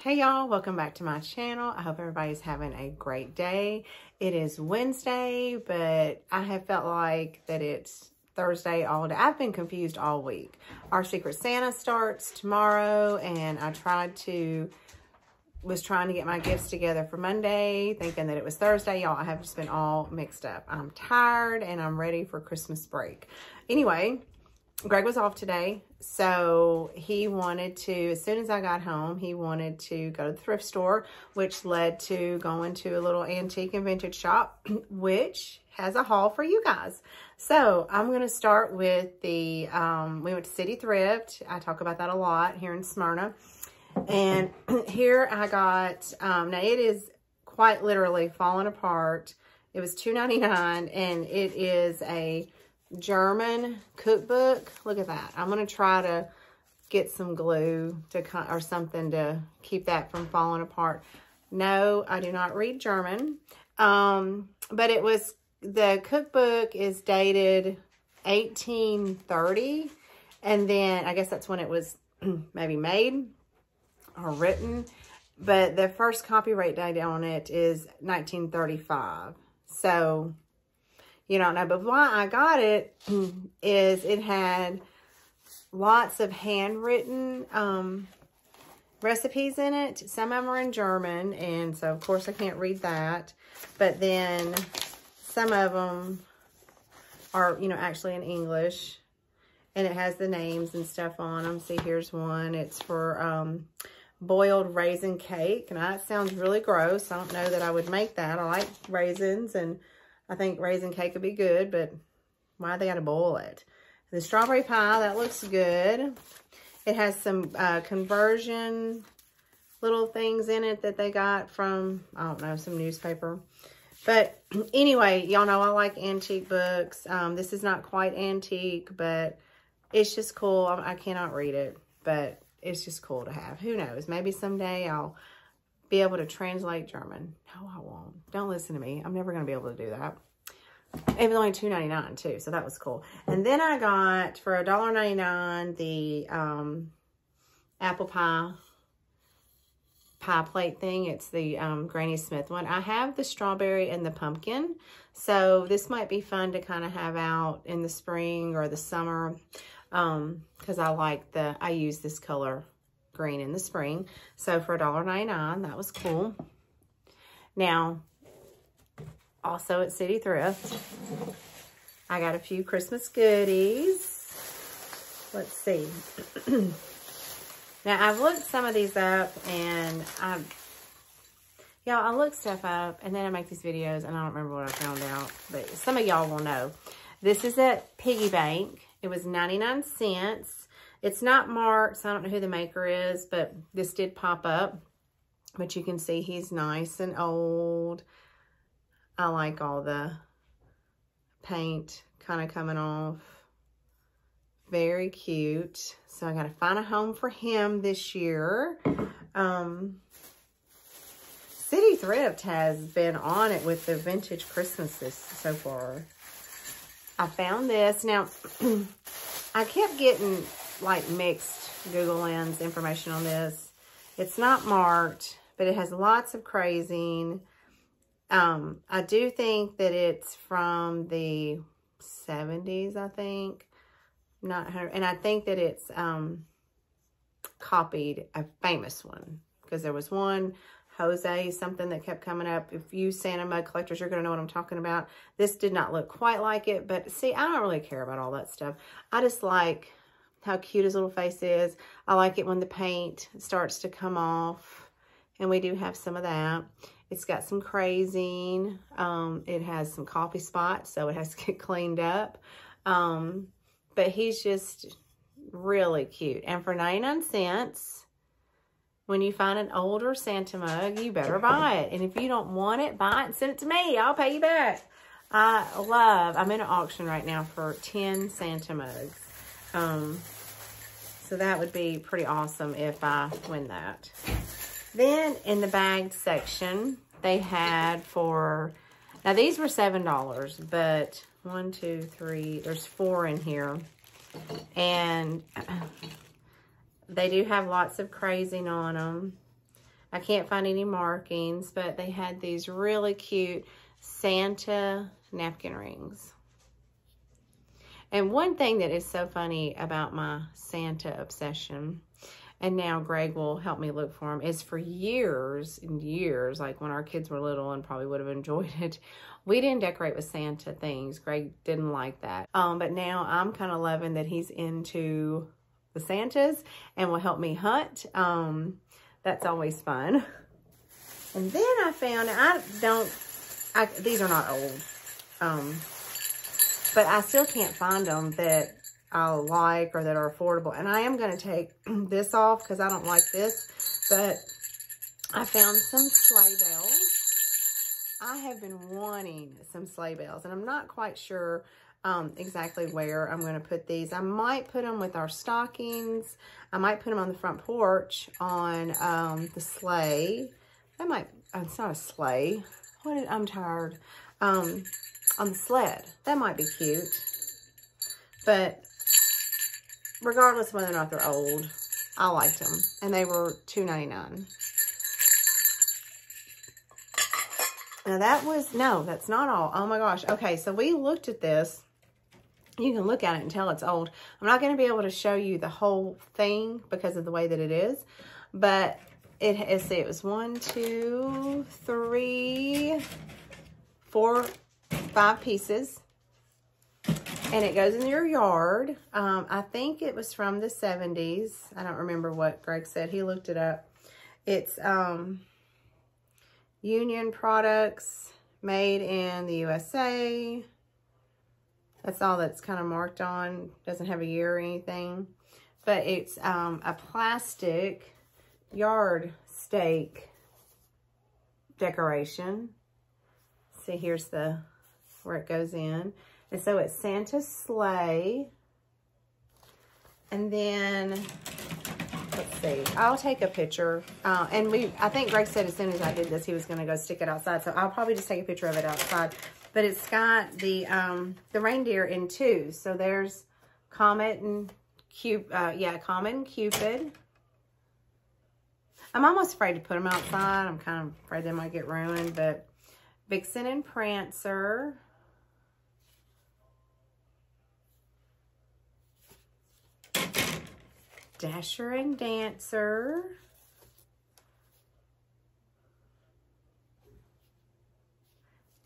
Hey y'all, welcome back to my channel. I hope everybody's having a great day. It is Wednesday, but I have felt like that it's Thursday all day. I've been confused all week. Our Secret Santa starts tomorrow, and I was trying to get my gifts together for Monday, thinking that it was Thursday. Y'all, I have just been all mixed up. I'm tired and I'm ready for Christmas break. Anyway, Greg was off today, so he wanted to, as soon as I got home, he wanted to go to the thrift store, which led to going to a little antique and vintage shop, which has a haul for you guys. So I'm going to start with the, we went to City Thrift. I talk about that a lot here in Smyrna. And here I got, now it is quite literally falling apart. It was $2.99, and it is a German cookbook. Look at that. I'm going to try to get some glue or something to keep that from falling apart. No, I do not read German. But the cookbook is dated 1830. And then I guess that's when it was maybe made or written. But the first copyright date on it is 1935. So you don't know, but why I got it is it had lots of handwritten recipes in it. Some of them are in German, and so of course I can't read that. But then some of them are, actually in English, and it has the names and stuff on them. See, here's one. It's for boiled raisin cake, and that sounds really gross. I don't know that I would make that. I like raisins, and I think raisin cake would be good, but why they got to boil it? The strawberry pie, that looks good. It has some conversion little things in it that they got from, I don't know, some newspaper. But anyway, y'all know I like antique books. This is not quite antique, but it's just cool. I cannot read it, but it's just cool to have. Who knows? Maybe someday I'll be able to translate German. No, I won't. Don't listen to me. I'm never going to be able to do that. It was only $2.99 too, so that was cool. And then I got, for $1.99, the apple pie plate thing. It's the Granny Smith one. I have the strawberry and the pumpkin, so this might be fun to kind of have out in the spring or the summer, because I use this color green in the spring. So for $1.99, that was cool. Now, also at City Thrift, I got a few Christmas goodies. Let's see. Now, I've looked some of these up, and I look stuff up, and then I make these videos, and I don't remember what I found out, but some of y'all will know. This is at Piggy Bank. It was 99 cents. It's not marked, so I don't know who the maker is, but this did pop up. But you can see he's nice and old. I like all the paint kind of coming off. Very cute. So I got to find a home for him this year. City Thrift has been on it with the vintage Christmases so far. I found this. Now, I kept getting like mixed Google Lens information on this. It's not marked, but it has lots of crazing. I do think that it's from the 70s, I think. Not 100, and I think that it's copied a famous one, because there was one, Jose something, that kept coming up. If you Santa mug collectors, you're going to know what I'm talking about. This did not look quite like it, but see, I don't really care about all that stuff. I just like how cute his little face is. I like it when the paint starts to come off, and we do have some of that. It's got some crazing. It has some coffee spots, so it has to get cleaned up. But he's just really cute. And for 99 cents, when you find an older Santa mug, you better buy it. And if you don't want it, buy it and send it to me. I'll pay you back. I'm in an auction right now for 10 Santa mugs. So that would be pretty awesome if I win that. Then in the bagged section, they had now these were $7, but 1, 2, 3, there's 4 in here. And they do have lots of crazing on them. I can't find any markings, but they had these really cute Santa napkin rings. And one thing that is so funny about my Santa obsession, and now Greg will help me look for them, is for years and years, like when our kids were little and probably would have enjoyed it, we didn't decorate with Santa things. Greg didn't like that. But now I'm kind of loving that he's into the Santas and will help me hunt. That's always fun. And then I found, these are not old, but I still can't find them that I like or that are affordable. And I am going to take this off because I don't like this, but I found some sleigh bells. I have been wanting some sleigh bells, and I'm not quite sure exactly where I'm going to put these. I might put them with our stockings. I might put them on the front porch on the sleigh. That might, it's not a sleigh. I'm tired. On the sled. That might be cute. But regardless of whether or not they're old, I liked them. And they were $2.99. Now that was, no, that's not all. Oh my gosh. Okay, so we looked at this. You can look at it and tell it's old. I'm not going to be able to show you the whole thing because of the way that it is. But let's see, it was 1, 2, 3, 4, 5 pieces. And it goes in your yard. I think it was from the 70s. I don't remember what Greg said. He looked it up. It's Union products, made in the USA. That's all that's kind of marked on. Doesn't have a year or anything. But it's a plastic yard stake decoration. See, here's where it goes in. And so it's Santa's sleigh. And then, let's see, I'll take a picture. I think Greg said as soon as I did this, he was going to go stick it outside. So I'll probably just take a picture of it outside. But it's got the reindeer in 2. So there's Comet and Comet and Cupid. I'm almost afraid to put them outside. I'm kind of afraid they might get ruined. But Vixen and Prancer. Dasher and Dancer.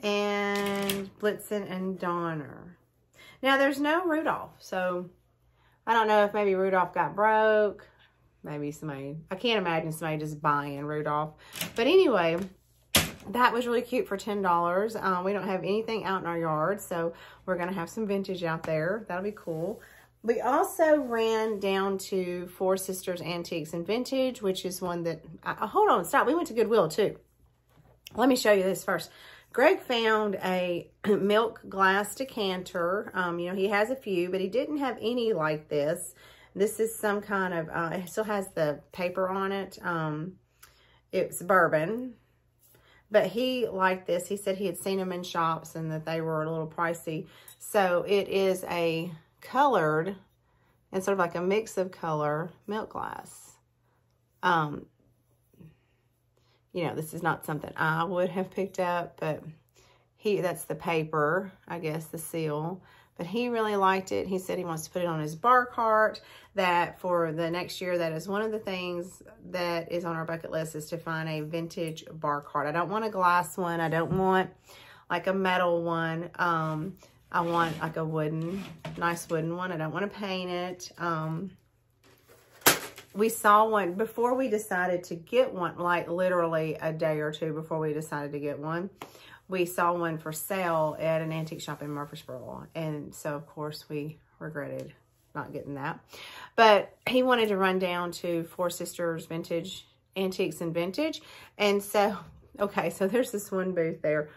And Blitzen and Donner. Now, there's no Rudolph, so I don't know if maybe Rudolph got broke. Maybe somebody, I can't imagine somebody just buying Rudolph. But anyway, that was really cute for $10. We don't have anything out in our yard, so we're going to have some vintage out there. That'll be cool. We also ran down to Four Sisters Antiques and Vintage, which is one that, hold on, stop. We went to Goodwill too. Let me show you this first. Greg found a milk glass decanter. You know, he has a few, but he didn't have any like this. This is some kind of, it still has the paper on it. It's bourbon, but he liked this. He said he had seen them in shops and that they were a little pricey. So it is a colored and sort of like a mix of color milk glass. You know, this is not something I would have picked up, but that's the paper, I guess, the seal. But he really liked it. He said he wants to put it on his bar cart, that for the next year, that is one of the things that is on our bucket list, is to find a vintage bar cart. I don't want a glass one. I don't want like a metal one. I want like a nice wooden one. I don't want to paint it. We saw one before we decided to get one, like literally a day or two before we decided to get one. We saw one for sale at an antique shop in Murfreesboro. And so, of course, we regretted not getting that. But he wanted to run down to Four Sisters Vintage, Antiques and Vintage. And so, okay, so there's this one booth there.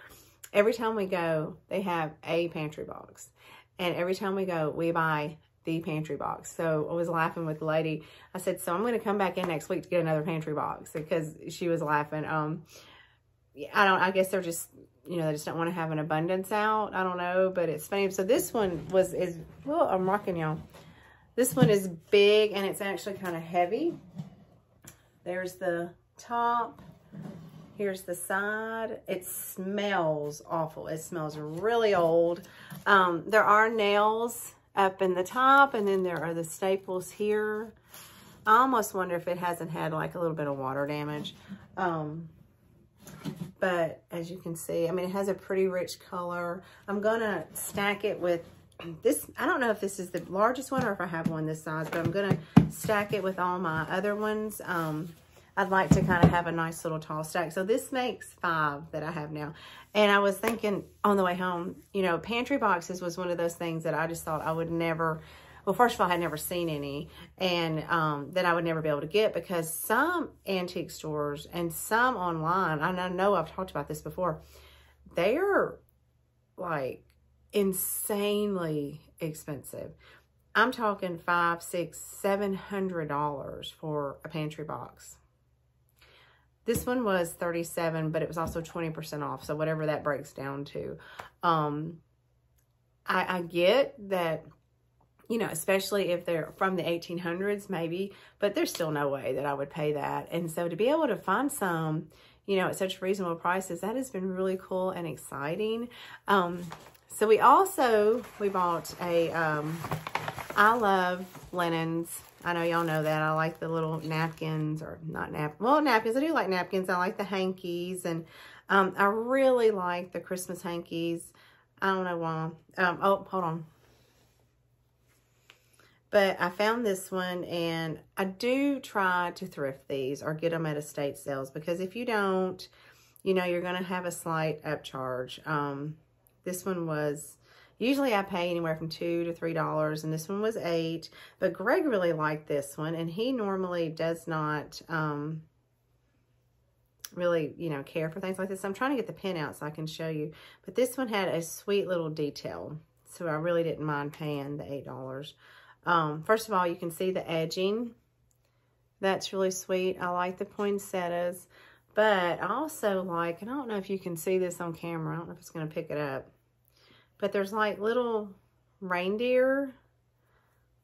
Every time we go, they have a pantry box. And every time we go, we buy the pantry box. So I was laughing with the lady. I said, so I'm going to come back in next week to get another pantry box, because she was laughing. I guess they're just, you know, they just don't want to have an abundance out. I don't know, but it's funny. So this one well, I'm rocking y'all. This one is big and it's actually kind of heavy. There's the top. Here's the side. It smells awful. It smells really old. There are nails up in the top, and then there are the staples here. I almost wonder if it hasn't had like a little bit of water damage. But as you can see, I mean, it has a pretty rich color. I'm gonna stack it with this. I don't know if this is the largest one or if I have one this size, but I'm gonna stack it with all my other ones. I'd like to kind of have a nice little tall stack. So this makes 5 that I have now. And I was thinking on the way home, you know, pantry boxes was one of those things that I just thought I would never, well, first of all, I had never seen any, and that I would never be able to get, because some antique stores and some online, and I know I've talked about this before, they are like insanely expensive. I'm talking $500, $600, $700 for a pantry box. This one was $37, but it was also 20% off. So whatever that breaks down to. I get that, you know, especially if they're from the 1800s, maybe, but there's still no way that I would pay that. And so to be able to find some, you know, at such reasonable prices, that has been really cool and exciting. So we bought a, I love linens. I know y'all know that. I like the little napkins, or not napkins. I do like napkins. I like the hankies, and I really like the Christmas hankies. I don't know why. Oh, hold on. But I found this one, and I do try to thrift these or get them at estate sales, because if you don't, you know, you're going to have a slight upcharge. This one was, usually I pay anywhere from $2 to $3, and this one was $8. But Greg really liked this one, and he normally does not really, you know, care for things like this. I'm trying to get the pin out so I can show you. But this one had a sweet little detail, so I really didn't mind paying the $8. First of all, you can see the edging. That's really sweet. I like the poinsettias. But I also like, and I don't know if you can see this on camera. I don't know if it's going to pick it up. But there's like little reindeer.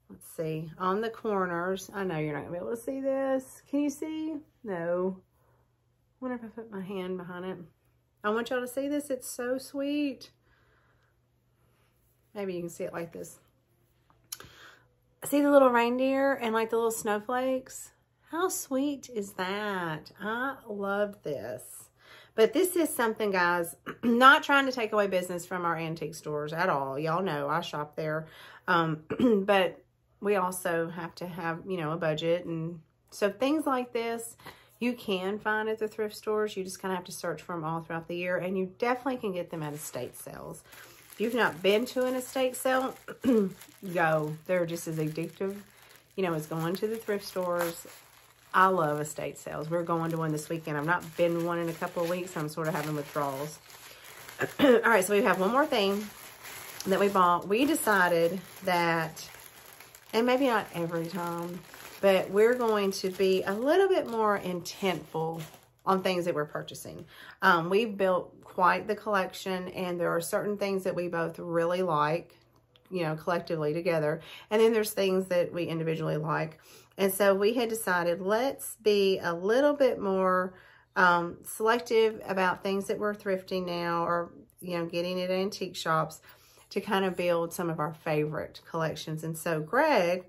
Let's see. On the corners. I know you're not going to be able to see this. Can you see? No. I wonder if I put my hand behind it. I want y'all to see this. It's so sweet. Maybe you can see it like this. See the little reindeer and like the little snowflakes? How sweet is that? I love this. But this is something, guys, not trying to take away business from our antique stores at all. Y'all know I shop there. But we also have to have, you know, a budget. And so things like this, you can find at the thrift stores. You just kind of have to search for them all throughout the year. And you definitely can get them at estate sales. If you've not been to an estate sale, go. They're just as addictive, you know, as going to the thrift stores. I love estate sales. We're going to one this weekend. I've not been to one in a couple of weeks. So I'm sort of having withdrawals. All right, so we have one more thing that we bought. We decided that, and maybe not every time, but we're going to be a little bit more intentful on things that we're purchasing. We've built quite the collection, and there are certain things that we both really like, you know, collectively together. And then there's things that we individually like. And so we had decided, let's be a little bit more selective about things that we're thrifting now, or, you know, getting at antique shops, to kind of build some of our favorite collections. And so Greg,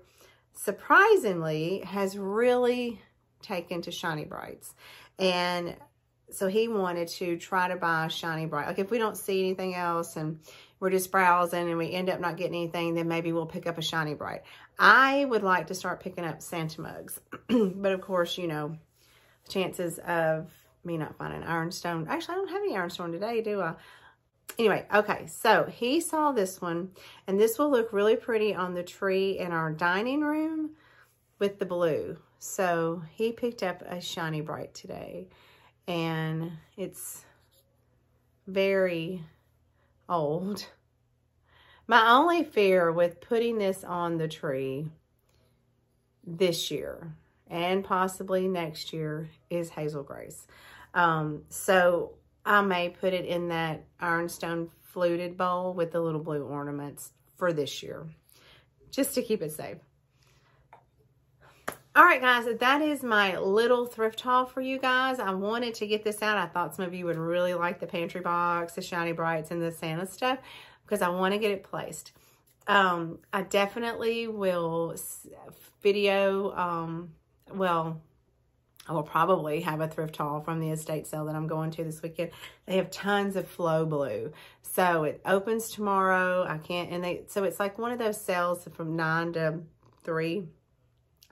surprisingly, has really taken to Shiny Brights. And so he wanted to try to buy Shiny Bright. Like if we don't see anything else and we're just browsing and we end up not getting anything, then maybe we'll pick up a Shiny Bright. I would like to start picking up Santa mugs. But of course, you know, chances of me not finding ironstone. Actually, I don't have any ironstone today, do I? Anyway, okay, so he saw this one, and this will look really pretty on the tree in our dining room with the blue. So he picked up a Shiny Bright today, and it's very old. My only fear with putting this on the tree this year and possibly next year is Hazel Grace. So I may put it in that ironstone fluted bowl with the little blue ornaments for this year, just to keep it safe. All right, guys, that is my little thrift haul for you guys. I wanted to get this out. I thought some of you would really like the pantry box, the Shiny Brights, and the Santa stuff because I want to get it placed. I definitely will video, well, I will probably have a thrift haul from the estate sale that I'm going to this weekend. They have tons of Flow Blue. So it opens tomorrow. So it's like one of those sales from 9 to 3.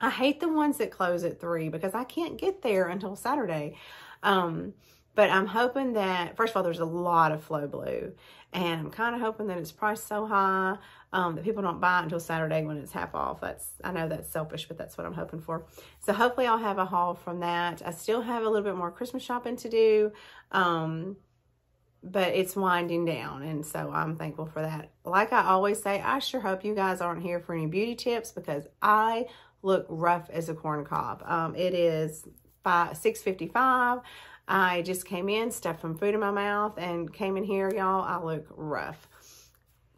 I hate the ones that close at 3 because I can't get there until Saturday. But I'm hoping that, first of all, there's a lot of Flow Blue. And I'm kind of hoping that it's priced so high that people don't buy it until Saturday when it's half off. I know that's selfish, but that's what I'm hoping for. So hopefully I'll have a haul from that. I still have a little bit more Christmas shopping to do. But it's winding down, and so I'm thankful for that. Like I always say, I sure hope you guys aren't here for any beauty tips because I look rough as a corn cob. It is 6:55. I just came in, stuffed some food in my mouth, and came in here, y'all. I look rough.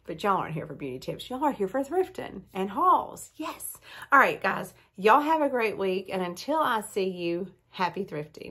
But y'all aren't here for beauty tips. Y'all are here for thrifting and hauls. Yes. All right, guys. Y'all have a great week, and until I see you, happy thrifting.